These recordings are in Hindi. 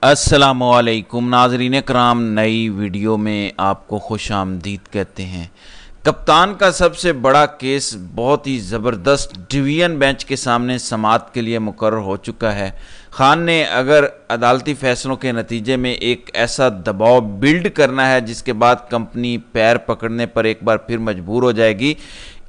अस्सलामुअलैकुम नाज़रीन कराम, नई वीडियो में आपको खुश आमदीद कहते हैं। कप्तान का सबसे बड़ा केस बहुत ही ज़बरदस्त डिवीज़न बेंच के सामने समाअत के लिए मुकर्रर हो चुका है। खान ने अगर अदालती फ़ैसलों के नतीजे में एक ऐसा दबाव बिल्ड करना है जिसके बाद कंपनी पैर पकड़ने पर एक बार फिर मजबूर हो जाएगी,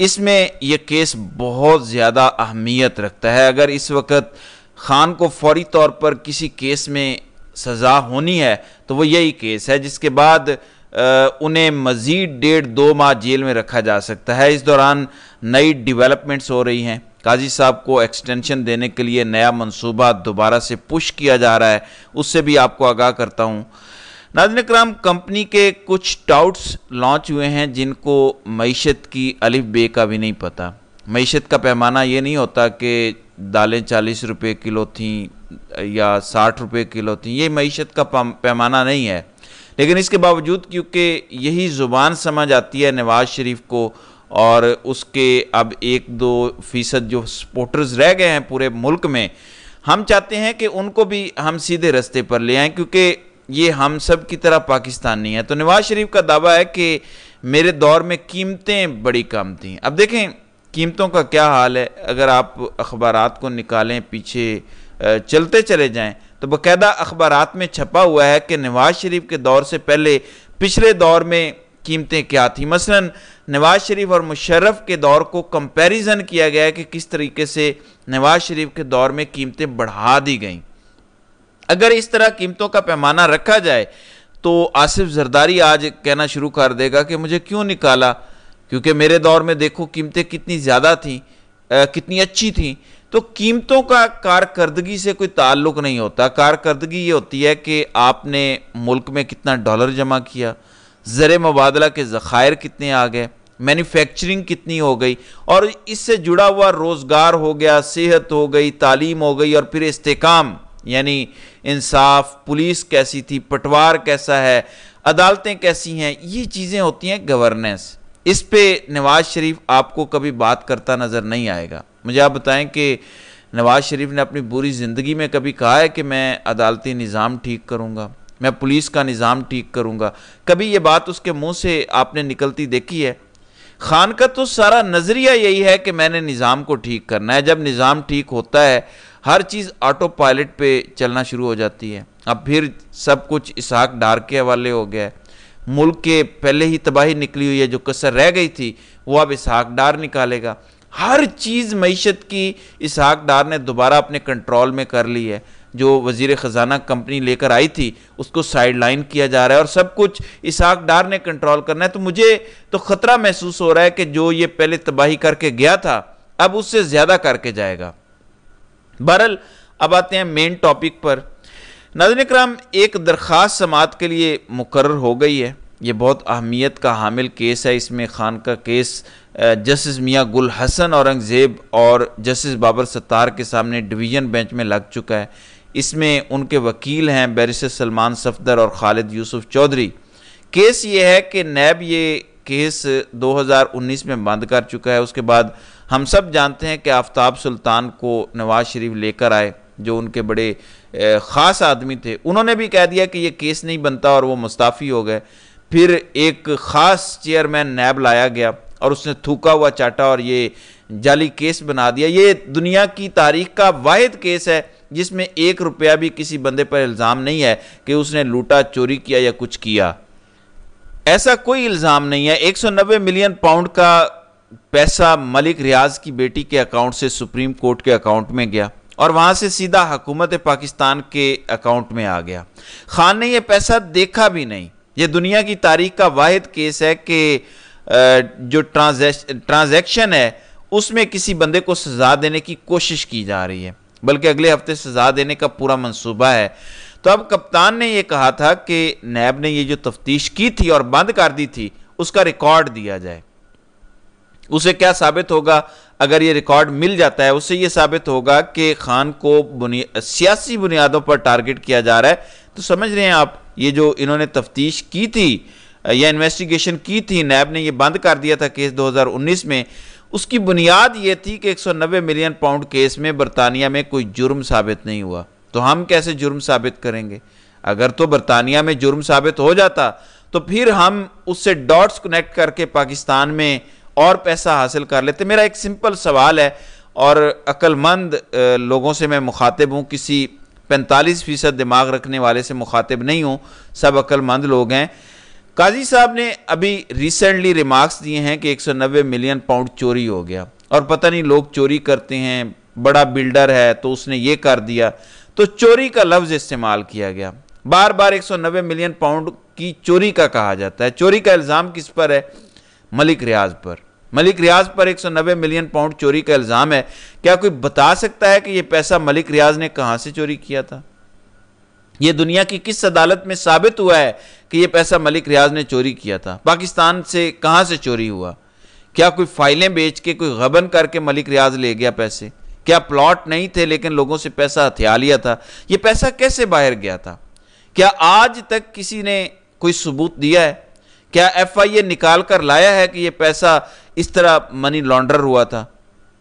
इसमें यह केस बहुत ज़्यादा अहमियत रखता है। अगर इस वक्त खान को फौरी तौर पर किसी केस में सज़ा होनी है तो वो यही केस है, जिसके बाद उन्हें मज़ीद 1.5-2 माह जेल में रखा जा सकता है। इस दौरान नई डेवलपमेंट्स हो रही हैं। काजी साहब को एक्सटेंशन देने के लिए नया मंसूबा दोबारा से पुश किया जा रहा है, उससे भी आपको आगाह करता हूँ। नाज़रीन कराम, कंपनी के कुछ टाउट्स लॉन्च हुए हैं जिनको मईशत की अलिफ बे का भी नहीं पता। मईशत का पैमाना ये नहीं होता कि दालें 40 रुपये किलो थीं या 60 रुपये किलो थी, ये मईशत का पैमाना नहीं है। लेकिन इसके बावजूद क्योंकि यही ज़ुबान समझ आती है नवाज़ शरीफ को और उसके अब 1-2% जो सपोर्टर्स रह गए हैं पूरे मुल्क में, हम चाहते हैं कि उनको भी हम सीधे रास्ते पर ले आएँ, क्योंकि ये हम सब की तरह पाकिस्तान नहीं है। तो नवाज़ शरीफ का दावा है कि मेरे दौर में कीमतें बड़ी कम थीं। अब देखें कीमतों का क्या हाल है। अगर आप अखबारात को निकालें, पीछे चलते चले जाएं, तो बाकायदा अखबारात में छपा हुआ है कि नवाज़ शरीफ के दौर से पहले पिछले दौर में कीमतें क्या थी। मसलन नवाज़ शरीफ और मुशर्रफ के दौर को कंपैरिजन किया गया है कि किस तरीके से नवाज़ शरीफ के दौर में कीमतें बढ़ा दी गईं। अगर इस तरह कीमतों का पैमाना रखा जाए तो आसिफ जरदारी आज कहना शुरू कर देगा कि मुझे क्यों निकाला, क्योंकि मेरे दौर में देखो कीमतें कितनी ज़्यादा थीं, कितनी अच्छी थीं। तो कीमतों का कारकर्दगी से कोई ताल्लुक़ नहीं होता। कारकर्दगी ये होती है कि आपने मुल्क में कितना डॉलर जमा किया, ज़र मुबादला के ज़खायर कितने आ गए, मैन्युफैक्चरिंग कितनी हो गई, और इससे जुड़ा हुआ रोज़गार हो गया, सेहत हो गई, तालीम हो गई, और फिर इस्तेकाम यानी इंसाफ, पुलिस कैसी थी, पटवार कैसा है, अदालतें कैसी हैं, ये चीज़ें होती हैं गवर्नेंस। इस पे नवाज़ शरीफ आपको कभी बात करता नज़र नहीं आएगा। मुझे आप बताएं कि नवाज़ शरीफ ने अपनी पूरी ज़िंदगी में कभी कहा है कि मैं अदालती निज़ाम ठीक करूँगा, मैं पुलिस का निज़ाम ठीक करूँगा? कभी ये बात उसके मुंह से आपने निकलती देखी है? खान का तो सारा नज़रिया यही है कि मैंने निज़ाम को ठीक करना है। जब निज़ाम ठीक होता है हर चीज़ ऑटो पायलट पे चलना शुरू हो जाती है। अब फिर सब कुछ इसहाक डार के हवाले हो गया है। मुल्क के पहले ही तबाही निकली हुई है, जो कसर रह गई थी वो अब इसहाक डार निकालेगा। हर चीज़ मईशत की इसहाक डार ने दोबारा अपने कंट्रोल में कर ली है। जो वज़ीर ख़जाना कंपनी लेकर आई थी उसको साइड लाइन किया जा रहा है और सब कुछ इसहाक डार ने कंट्रोल करना है। तो मुझे तो ख़तरा महसूस हो रहा है कि जो ये पहले तबाही करके गया था अब उससे ज़्यादा करके जाएगा। बहरहाल अब आते हैं मेन टॉपिक पर। नाज़रीन कराम, एक दरख्वास्त समाअत के लिए मुकर्रर हो गई है। ये बहुत अहमियत का हामिल केस है। इसमें खान का केस जस्टिस मियाँ गुल हसन औरंगज़ेब और जस्टिस बाबर सत्तार के सामने डिवीज़न बेंच में लग चुका है। इसमें उनके वकील हैं बैरिस्टर सलमान सफदर और खालिद यूसुफ चौधरी। केस ये है कि नैब ये केस 2019 में बंद कर चुका है। उसके बाद हम सब जानते हैं कि आफ्ताब सुल्तान को नवाज़ शरीफ लेकर आए, जो उनके बड़े ख़ास आदमी थे। उन्होंने भी कह दिया कि ये केस नहीं बनता और वो मुस्ताफ़ी हो गए। फिर एक ख़ास चेयरमैन नैब लाया गया और उसने थूका हुआ चाटा और ये जाली केस बना दिया। ये दुनिया की तारीख का वाहिद केस है जिसमें 1 रुपया भी किसी बंदे पर इल्ज़ाम नहीं है कि उसने लूटा, चोरी किया या कुछ किया। ऐसा कोई इल्ज़ाम नहीं है। 190 मिलियन पाउंड का पैसा मलिक रियाज की बेटी के अकाउंट से सुप्रीम कोर्ट के अकाउंट में गया और वहाँ से सीधा हुकूमत पाकिस्तान के अकाउंट में आ गया। खान ने यह पैसा देखा भी नहीं। ये दुनिया की तारीख का वाहिद केस है कि जो ट्रांजैक्शन है उसमें किसी बंदे को सज़ा देने की कोशिश की जा रही है, बल्कि अगले हफ्ते सज़ा देने का पूरा मंसूबा है। तो अब कप्तान ने यह कहा था कि नैब ने ये जो तफ्तीश की थी और बंद कर दी थी उसका रिकॉर्ड दिया जाए। उसे क्या साबित होगा अगर ये रिकॉर्ड मिल जाता है? उससे ये साबित होगा कि खान को सियासी बुनियादों पर टारगेट किया जा रहा है। तो समझ रहे हैं आप, ये जो इन्होंने तफ्तीश की थी या इन्वेस्टिगेशन की थी, नैब ने ये बंद कर दिया था केस 2019 में, उसकी बुनियाद ये थी कि 190 मिलियन पाउंड केस में बरतानिया में कोई जुर्म साबित नहीं हुआ। तो तो हम कैसे जुर्म साबित करेंगे? अगर तो बरतानिया में जुर्म साबित हो जाता तो फिर हम उससे डॉट्स कनेक्ट करके पाकिस्तान में और पैसा हासिल कर लेते। मेरा एक सिंपल सवाल है और अक्लमंद लोगों से मैं मुखातिब हूँ, किसी 45% दिमाग रखने वाले से मुखातिब नहीं हूँ, सब अक्लमंद लोग हैं। काजी साहब ने अभी रिसेंटली रिमार्क्स दिए हैं कि 190 मिलियन पाउंड चोरी हो गया और पता नहीं लोग चोरी करते हैं, बड़ा बिल्डर है तो उसने ये कर दिया, तो चोरी का लफ्ज़ इस्तेमाल किया गया। बार बार 190 मिलियन पाउंड की चोरी का कहा जाता है। चोरी का इल्ज़ाम किस पर है? मलिक रियाज पर। मलिक रियाज पर 190 मिलियन पाउंड चोरी का इल्ज़ाम है। क्या कोई बता सकता है कि यह पैसा मलिक रियाज ने कहां से चोरी किया था? यह दुनिया की किस अदालत में साबित हुआ है कि यह पैसा मलिक रियाज ने चोरी किया था? पाकिस्तान से कहां से चोरी हुआ? क्या कोई फाइलें बेच के, कोई गबन करके मलिक रियाज ले गया पैसे? क्या प्लॉट नहीं थे लेकिन लोगों से पैसा हथिया लिया था? यह पैसा कैसे बाहर गया था? क्या आज तक किसी ने कोई सबूत दिया है? क्या FIA निकाल कर लाया है कि यह पैसा इस तरह मनी लॉन्ड्रर हुआ था?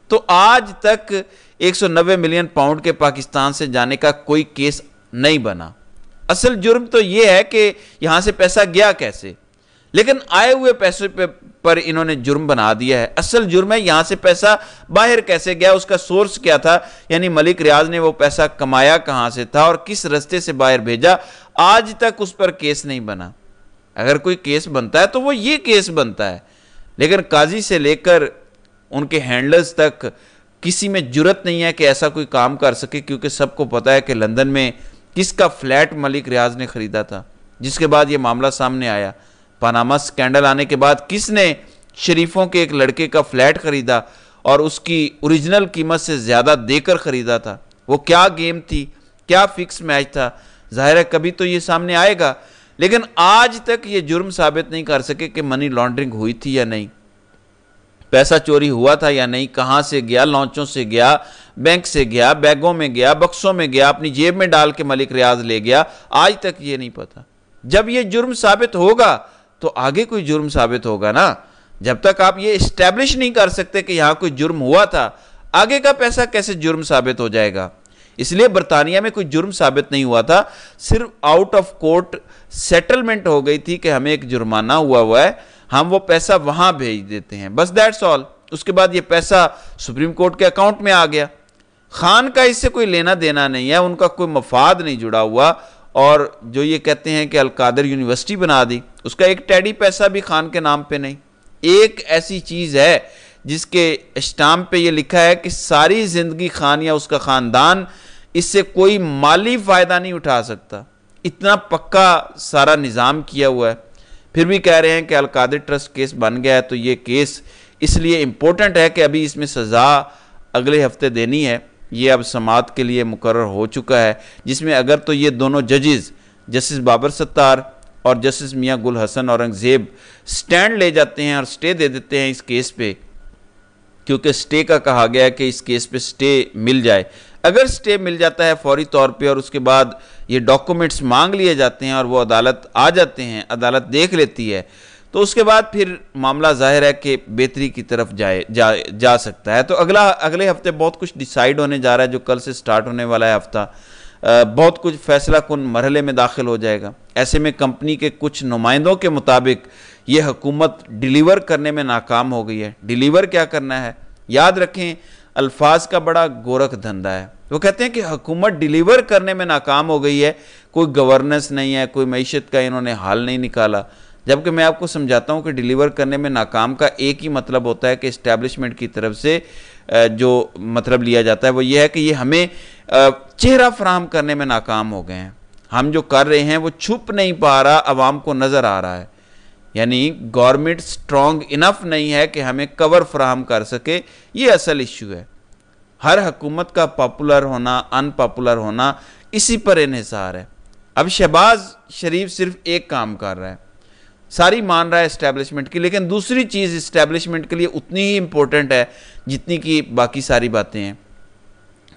तो आज तक 190 मिलियन पाउंड के पाकिस्तान से जाने का कोई केस नहीं बना। असल जुर्म तो यह है कि यहां से पैसा गया कैसे, लेकिन आए हुए पैसे पर इन्होंने जुर्म बना दिया है। असल जुर्म है यहां से पैसा बाहर कैसे गया, उसका सोर्स क्या था, यानी मलिक रियाज ने वो पैसा कमाया कहां से था और किस रास्ते से बाहर भेजा। आज तक उस पर केस नहीं बना। अगर कोई केस बनता है तो वो ये केस बनता है, लेकिन काजी से लेकर उनके हैंडलर्स तक किसी में जुर्रत नहीं है कि ऐसा कोई काम कर सके, क्योंकि सबको पता है कि लंदन में किसका फ्लैट मलिक रियाज ने खरीदा था, जिसके बाद ये मामला सामने आया। पनामा स्कैंडल आने के बाद किसने शरीफों के एक लड़के का फ्लैट खरीदा और उसकी ओरिजिनल कीमत से ज़्यादा देकर खरीदा था? वो क्या गेम थी, क्या फिक्स मैच था? जाहिर है कभी तो ये सामने आएगा, लेकिन आज तक ये जुर्म साबित नहीं कर सके कि मनी लॉन्ड्रिंग हुई थी या नहीं, पैसा चोरी हुआ था या नहीं, कहां से गया, लॉन्चों से गया, बैंक से गया, बैगों में गया, बक्सों में गया, अपनी जेब में डाल के मलिक रियाज ले गया। आज तक ये नहीं पता। जब ये जुर्म साबित होगा तो आगे कोई जुर्म साबित होगा ना। जब तक आप ये इस्टेब्लिश नहीं कर सकते कि यहां कोई जुर्म हुआ था, आगे का पैसा कैसे जुर्म साबित हो जाएगा? इसलिए बरतानिया में कोई जुर्म साबित नहीं हुआ था, सिर्फ आउट ऑफ कोर्ट सेटलमेंट हो गई थी कि हमें एक जुर्माना हुआ है, हम वो पैसा वहां भेज देते हैं, बस दैट्स ऑल। उसके बाद ये पैसा सुप्रीम कोर्ट के अकाउंट में आ गया। खान का इससे कोई लेना देना नहीं है, उनका कोई मफाद नहीं जुड़ा हुआ। और जो ये कहते हैं कि अलकादर यूनिवर्सिटी बना दी, उसका एक टेडी पैसा भी खान के नाम पे नहीं। एक ऐसी चीज है जिसके स्टाम्प पे ये लिखा है कि सारी जिंदगी खान या उसका खानदान इससे कोई माली फायदा नहीं उठा सकता। इतना पक्का सारा निज़ाम किया हुआ है, फिर भी कह रहे हैं कि अलकादर ट्रस्ट केस बन गया है। तो ये केस इसलिए इम्पोर्टेंट है कि अभी इसमें सज़ा अगले हफ्ते देनी है। ये अब समाअत के लिए मुकर्रर हो चुका है, जिसमें अगर तो ये दोनों जजेस जस्टिस बाबर सत्तार और जस्टिस मियां गुल हसन औरंगजेब स्टैंड ले जाते हैं और स्टे दे देते हैं इस केस पे, क्योंकि स्टे का कहा गया है कि इस केस पे स्टे मिल जाए। अगर स्टे मिल जाता है फौरी तौर पे और उसके बाद ये डॉक्यूमेंट्स मांग लिए जाते हैं और वो अदालत आ जाते हैं, अदालत देख लेती है, तो उसके बाद फिर मामला जाहिर है कि बेहतरी की तरफ जा सकता है। तो अगले हफ्ते बहुत कुछ डिसाइड होने जा रहा है, जो कल से स्टार्ट होने वाला है हफ्ता। बहुत कुछ फैसला कुन मरहले में दाखिल हो जाएगा। ऐसे में कंपनी के कुछ नुमाइंदों के मुताबिक ये हुकूमत डिलीवर करने में नाकाम हो गई है। डिलीवर क्या करना है, याद रखें, अल्फाज का बड़ा गोरख धंधा है। वो कहते हैं कि हुकूमत डिलीवर करने में नाकाम हो गई है, कोई गवर्नेंस नहीं है, कोई मईशत का इन्होंने हाल नहीं निकाला। जबकि मैं आपको समझाता हूं कि डिलीवर करने में नाकाम का एक ही मतलब होता है कि इस्टेब्लिशमेंट की तरफ से जो मतलब लिया जाता है वो ये है कि ये हमें चेहरा फराहम करने में नाकाम हो गए हैं। हम जो कर रहे हैं वो छुप नहीं पा रहा, अवाम को नज़र आ रहा है। यानी गवर्नमेंट स्ट्रॉन्ग इनफ नहीं है कि हमें कवर फराहम कर सके। ये असल इश्यू है। हर हुकूमत का पॉपुलर होना, अनपॉपुलर होना, इसी पर इन्हिसार है। अब शहबाज शरीफ सिर्फ एक काम कर रहा है, सारी मान रहा है इस्टेब्लिशमेंट की, लेकिन दूसरी चीज़ इस्टेब्लिशमेंट के लिए उतनी ही इंपॉर्टेंट है जितनी कि बाकी सारी बातें हैं।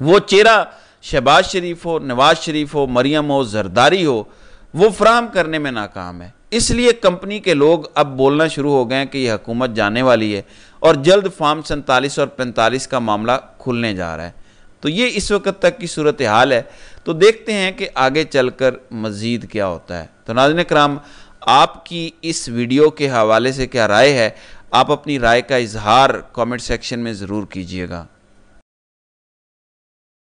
वो चेहरा शहबाज शरीफ हो, नवाज शरीफ हो, मरियम हो, जरदारी हो, वो फराहम करने में नाकाम है। इसलिए कंपनी के लोग अब बोलना शुरू हो गए हैं कि यह हुकूमत जाने वाली है और जल्द फार्म 47 और 45 का मामला खुलने जा रहा है। तो ये इस वक्त तक की सूरत हाल है। तो देखते हैं कि आगे चलकर मज़ीद क्या होता है। तो नाज़रीन किराम, आपकी इस वीडियो के हवाले से क्या राय है, आप अपनी राय का इजहार कमेंट सेक्शन में ज़रूर कीजिएगा।